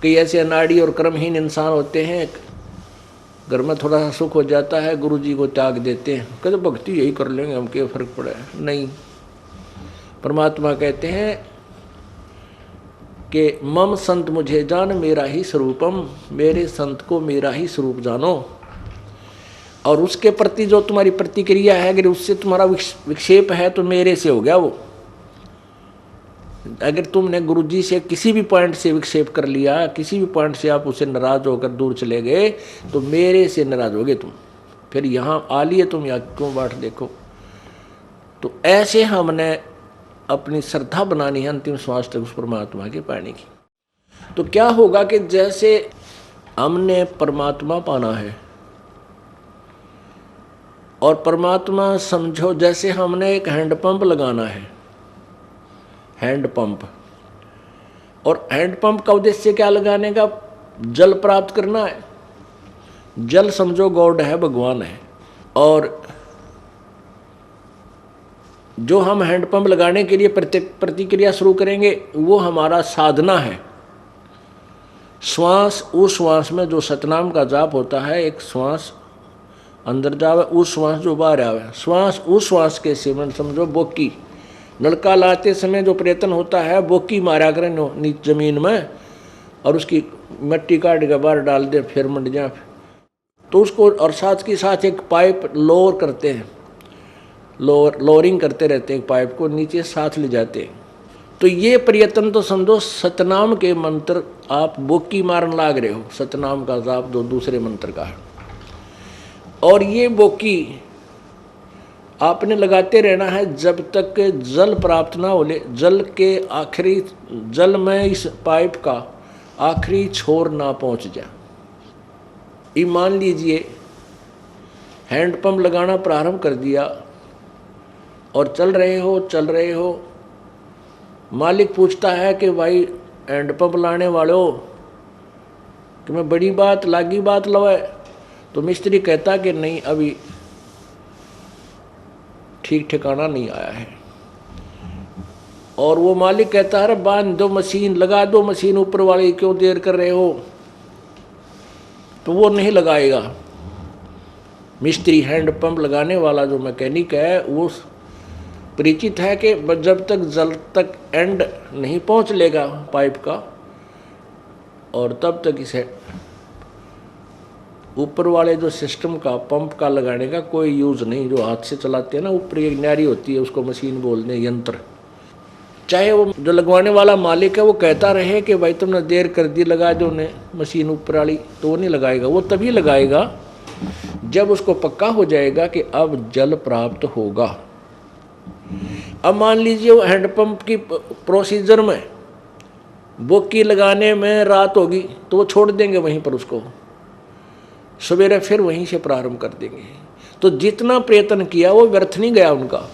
कई ऐसे अनाड़ी और कर्महीन इंसान होते हैं, घर में थोड़ा सा सुख हो जाता है, गुरु जी को त्याग देते हैं, कहते भक्ति यही कर लेंगे, हम क्या फर्क पड़ा है। नहीं, परमात्मा कहते हैं कि मम संत मुझे जान मेरा ही स्वरूपम, मेरे संत को मेरा ही स्वरूप जानो। और उसके प्रति जो तुम्हारी प्रतिक्रिया है, अगर उससे तुम्हारा विक्षेप है तो मेरे से हो गया वो। अगर तुमने गुरु जी से किसी भी पॉइंट से विक्षेप कर लिया, किसी भी पॉइंट से आप उसे नाराज होकर दूर चले गए, तो मेरे से नाराज होगे तुम। फिर यहाँ आ लिए तुम, यहाँ क्यों बाट देखो। तो ऐसे हमने अपनी श्रद्धा बनानी है अंतिम श्वास तक उस परमात्मा के पाने की। तो क्या होगा कि जैसे हमने परमात्मा पाना है, और परमात्मा समझो जैसे हमने एक हैंडपंप लगाना है, हैंडपंप। और हैंडपंप का उद्देश्य क्या लगाने का? जल प्राप्त करना है। जल समझो गॉड है, भगवान है। और जो हम हैंडपंप लगाने के लिए प्रतिक्रिया शुरू करेंगे वो हमारा साधना है। श्वास, उस श्वास में जो सतनाम का जाप होता है, एक श्वास अंदर जावे, उस श्वास जो बाहर आवे, श्वास उस श्वास के सिमरन समझो बोकी। नलका लाते समय जो प्रयत्न होता है, बोकी मारा करें नीचे जमीन में, और उसकी मिट्टी काट के बाहर डाल दे, फिर मंड जाए तो उसको, और साथ के साथ एक पाइप लोअर करते हैं, लोअरिंग करते रहते हैं, पाइप को नीचे साथ ले जाते हैं। तो ये प्रयत्न तो समझो सतनाम के मंत्र आप बोकी मारन लाग रहे हो, सतनाम का जाप जो दूसरे मंत्र का है। और ये बोकी आपने लगाते रहना है जब तक जल प्राप्त ना हो ले, जल के आखिरी, जल में इस पाइप का आखिरी छोर ना पहुंच जाए। ये मान लीजिए हैंडपंप लगाना प्रारंभ कर दिया और चल रहे हो, मालिक पूछता है कि भाई हैंडपंप लाने वालों कि मैं बड़ी बात लागी बात लवाए, तो मिस्त्री कहता कि नहीं अभी ठीक ठिकाना नहीं आया है। और वो मालिक कहता है अरे बांध दो मशीन, लगा दो मशीन, ऊपर वाले क्यों देर कर रहे हो, तो वो नहीं लगाएगा। मिस्त्री, हैंडपंप लगाने वाला जो मैकेनिक है, वो परिचित है कि जब तक जल तक एंड नहीं पहुंच लेगा पाइप का, और तब तक इसे ऊपर वाले जो सिस्टम का, पंप का लगाने का कोई यूज़ नहीं। जो हाथ से चलाते हैं ना, ऊपर एक न्यारी होती है, उसको मशीन बोलते हैं, यंत्र। चाहे वो जो लगवाने वाला मालिक है वो कहता रहे कि भाई तुमने देर कर दी, लगा दो ने मशीन ऊपर वाली, तो वो नहीं लगाएगा। वो तभी लगाएगा जब उसको पक्का हो जाएगा कि अब जल प्राप्त होगा। अब मान लीजिए वो हैंडपंप की प्रोसीजर में बोकी लगाने में रात होगी, तो वो छोड़ देंगे वहीं पर, उसको सवेरे फिर वहीं से प्रारंभ कर देंगे। तो जितना प्रयत्न किया वो व्यर्थ नहीं गया उनका।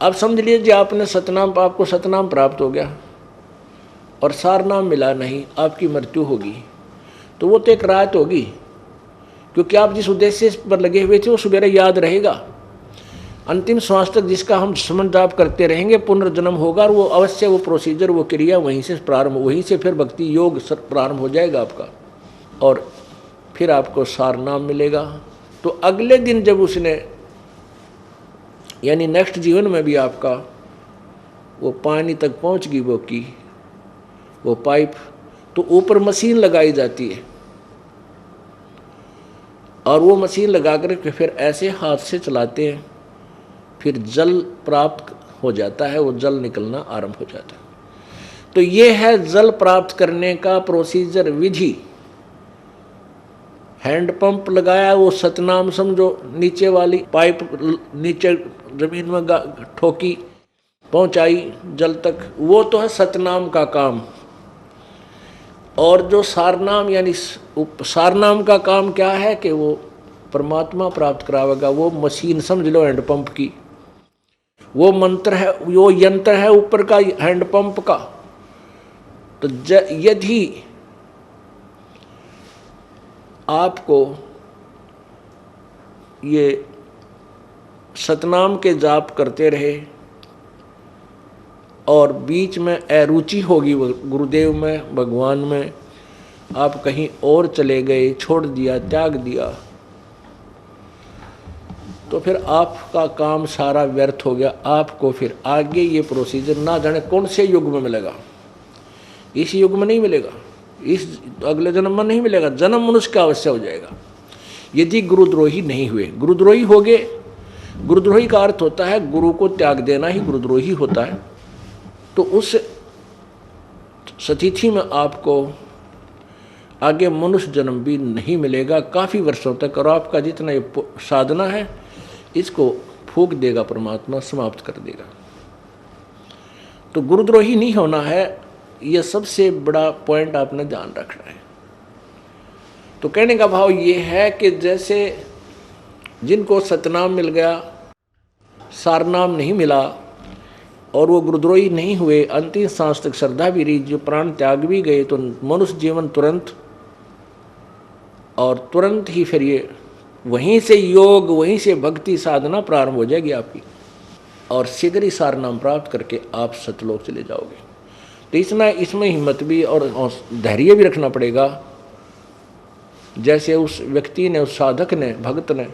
अब समझ लीजिए आपने सतनाम, आपको सतनाम प्राप्त हो गया और सार नाम मिला नहीं, आपकी मृत्यु होगी, तो वो तो एक रात होगी, क्योंकि आप जिस उद्देश्य पर लगे हुए थे वो सवेरे याद रहेगा। अंतिम श्वास तक जिसका हम स्मरण जाप करते रहेंगे, पुनर्जन्म होगा, और वो अवश्य वो प्रोसीजर, वो क्रिया वहीं से प्रारंभ, वहीं से फिर भक्ति योग प्रारंभ हो जाएगा आपका, और फिर आपको सार नाम मिलेगा। तो अगले दिन जब उसने, यानी नेक्स्ट जीवन में भी आपका वो पानी तक पहुंच गई बोकी, वो पाइप, तो ऊपर मशीन लगाई जाती है, और वो मशीन लगा कर फिर ऐसे हाथ से चलाते हैं, फिर जल प्राप्त हो जाता है, वो जल निकलना आरंभ हो जाता है। तो ये है जल प्राप्त करने का प्रोसीजर, विधि। हैंडपंप लगाया, वो सतनाम समझो, नीचे वाली पाइप नीचे जमीन में ठोकी, पहुंचाई जल तक, वो तो है सतनाम का काम। और जो सारनाम यानी सारनाम का काम क्या है कि वो परमात्मा प्राप्त करावेगा। वो मशीन समझ लो हैंडपंप की, वो मंत्र है, वो यंत्र है ऊपर का हैंडपंप का। तो यदि आपको ये सतनाम के जाप करते रहे और बीच में अरुचि होगी गुरुदेव में, भगवान में, आप कहीं और चले गए, छोड़ दिया, त्याग दिया, तो फिर आपका काम सारा व्यर्थ हो गया। आपको फिर आगे ये प्रोसीजर ना जाने कौन से युग में मिलेगा, इस युग में नहीं मिलेगा, इस अगले जन्म में नहीं मिलेगा, जन्म मनुष्य का अवश्य हो जाएगा यदि गुरुद्रोही नहीं हुए। गुरुद्रोही हो गए, गुरुद्रोही का अर्थ होता है गुरु को त्याग देना ही गुरुद्रोही होता है। तो उस स्थिति में आपको आगे मनुष्य जन्म भी नहीं मिलेगा काफ़ी वर्षों तक, और आपका जितना ये साधना है इसको फूंक देगा परमात्मा, समाप्त कर देगा। तो गुरुद्रोही नहीं होना है, यह सबसे बड़ा पॉइंट आपने ध्यान रखना है। तो कहने का भाव ये है कि जैसे जिनको सतनाम मिल गया, सारनाम नहीं मिला और वो गुरुद्रोही नहीं हुए, अंतिम सांस तक श्रद्धा भी रही, जो प्राण त्याग भी गए, तो मनुष्य जीवन तुरंत और तुरंत ही फिर ये वहीं से योग, वहीं से भक्ति साधना प्रारंभ हो जाएगी आपकी, और शीघ्र ही सारनाम प्राप्त करके आप सतलोक चले जाओगे। तो इसमें हिम्मत भी और धैर्य भी रखना पड़ेगा। जैसे उस व्यक्ति ने, उस साधक ने, भक्त ने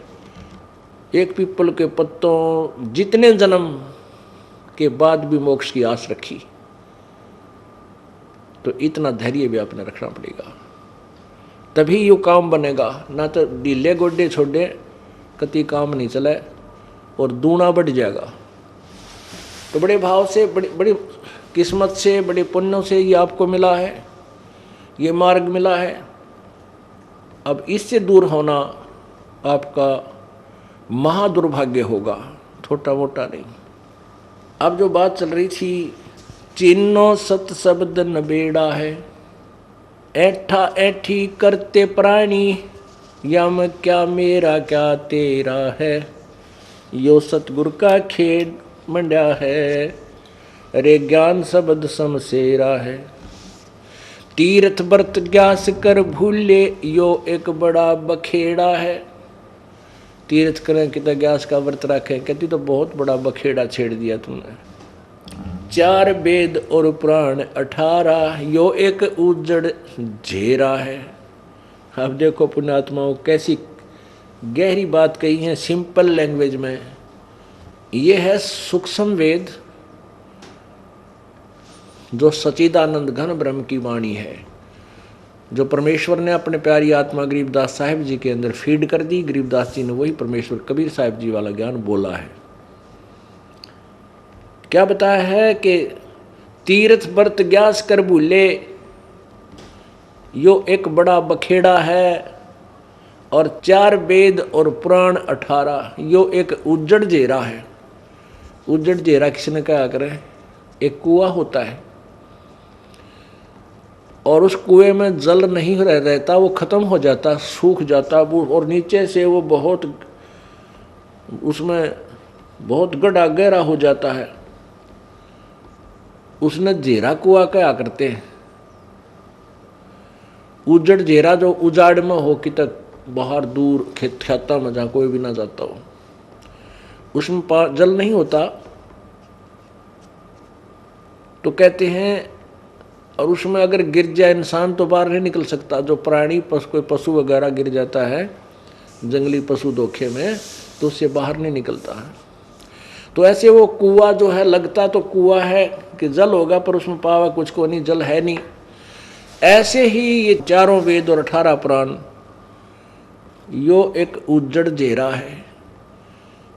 एक पीपल के पत्तों जितने जन्म के बाद भी मोक्ष की आस रखी, तो इतना धैर्य भी आपने रखना पड़ेगा, तभी ये काम बनेगा। ना तो ढीले गोडे छोड़े कति काम नहीं चले और दूना बढ़ जाएगा। तो बड़े भाव से, बड़ी किस्मत से, बड़े पुण्यों से ये आपको मिला है, ये मार्ग मिला है। अब इससे दूर होना आपका महादुर्भाग्य होगा, छोटा मोटा नहीं। अब जो बात चल रही थी, चिन्नो सत शब्द नबेड़ा है, ऐठा ऐठी करते प्राणी, यम क्या मेरा क्या तेरा है, यो सतगुरु का खेड मंड्या है, अरे ज्ञान शब्द समसेरा है, तीर्थ व्रत ग्यास कर भूले, यो एक बड़ा बखेड़ा है। तीर्थ करें कि तो ग्यास का व्रत रखें, कहती तो बहुत बड़ा बखेड़ा छेड़ दिया तुमने। 4 वेद और पुराण 18, यो एक उजड़ झेरा है। अब देखो पुण्यात्माओं कैसी गहरी बात कही है सिंपल लैंग्वेज में। ये है सूक्ष्म वेद, जो सच्चिदानंद घन ब्रह्म की वाणी है, जो परमेश्वर ने अपने प्यारी आत्मा गरीबदास साहिब जी के अंदर फीड कर दी। गरीबदास जी ने वही परमेश्वर कबीर साहिब जी वाला ज्ञान बोला है। क्या बताया है कि तीर्थ व्रत ग्यास कर भूले, यो एक बड़ा बखेड़ा है, और 4 वेद और पुराण 18, यो एक उजड़ जेरा है। उजड़ जेरा किसने कहा करे? एक कुआं होता है और उस कुएं में जल नहीं रहता, वो खत्म हो जाता, सूख जाता, और नीचे से वो उसमें बहुत गहरा हो जाता है। उसने जेरा कुआं क्या करते हैं? उजड़ जेरा जो उजाड़ में हो कि तक बाहर दूर खेता में जहाँ कोई भी ना जाता हो, उसमें जल नहीं होता, तो कहते हैं, और उसमें अगर गिर जाए इंसान तो बाहर नहीं निकल सकता। जो प्राणी कोई पशु वगैरह गिर जाता है जंगली पशु धोखे में, तो उससे बाहर नहीं निकलता है। तो ऐसे वो कुआं जो है, लगता तो कुआं है कि जल होगा, पर उसमें पावा कुछ को नहीं, जल है नहीं। ऐसे ही ये 4 वेद और 18 पुराण, यो एक उजड़ जेरा है,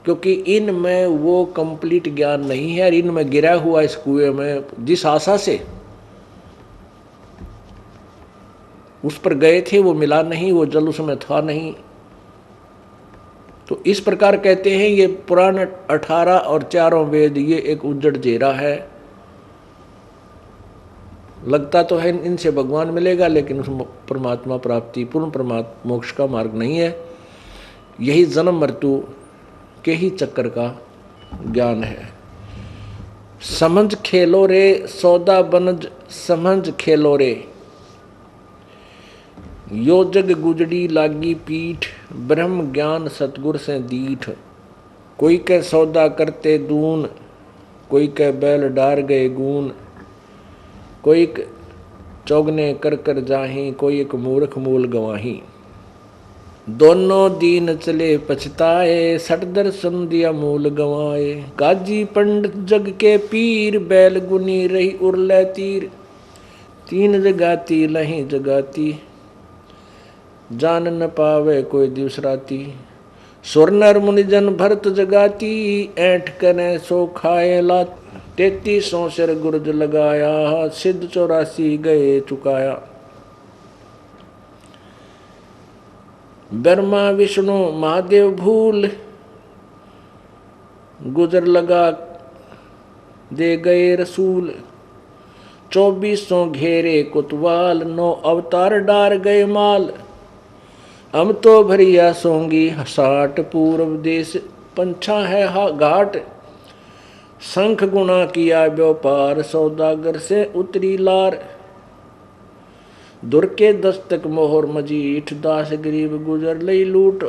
क्योंकि इनमें वो कंप्लीट ज्ञान नहीं है। और इनमें गिरा हुआ इस कुएं में, जिस आशा से उस पर गए थे वो मिला नहीं, वो जल उसमें था नहीं। तो इस प्रकार कहते हैं ये पुराण 18 और 4 वेद, ये एक उजड़ जेरा है। लगता तो है इनसे भगवान मिलेगा, लेकिन उस परमात्मा प्राप्ति, पूर्ण परमात्मा मोक्ष का मार्ग नहीं है। यही जन्म मृत्यु के ही चक्कर का ज्ञान है। समझ खेलो रे सौदा बनज, समझ खेलो रे, यो जग गुजड़ी लागी पीठ, ब्रह्म ज्ञान सतगुर से दीठ। कोई के सौदा करते दून, कोई के बैल डार गए गून, कोई चौगने कर कर जाही, कोई एक मूर्ख मूल गवाही। दोनों दीन चले पछताए, सठ दर्शन दिया मूल गवाए। काजी पंडित जग के पीर, बैल गुनी रही उरले तीर। तीन जगाती लही जगाती, जान न पावे कोई दूसराती। सुर नर मुनिजन भरत जगाती, ऐठ करे सो खाए लात। 33 सिर गुरज लगाया, सिद्ध 84 गए चुकाया। ब्रह्मा विष्णु महादेव भूल, गुजर लगा दे गए रसूल। 24 घेरे कुतवाल, 9 अवतार डार गए माल। हम तो भरिया सोंगी 60, पूर्व देश पंछा है घाट। शंख गुणा किया व्यापार, सौदागर से उतरी लार। दुर के दस्तक मोहर मजीठ, दास गरीब गुजर लई लूट।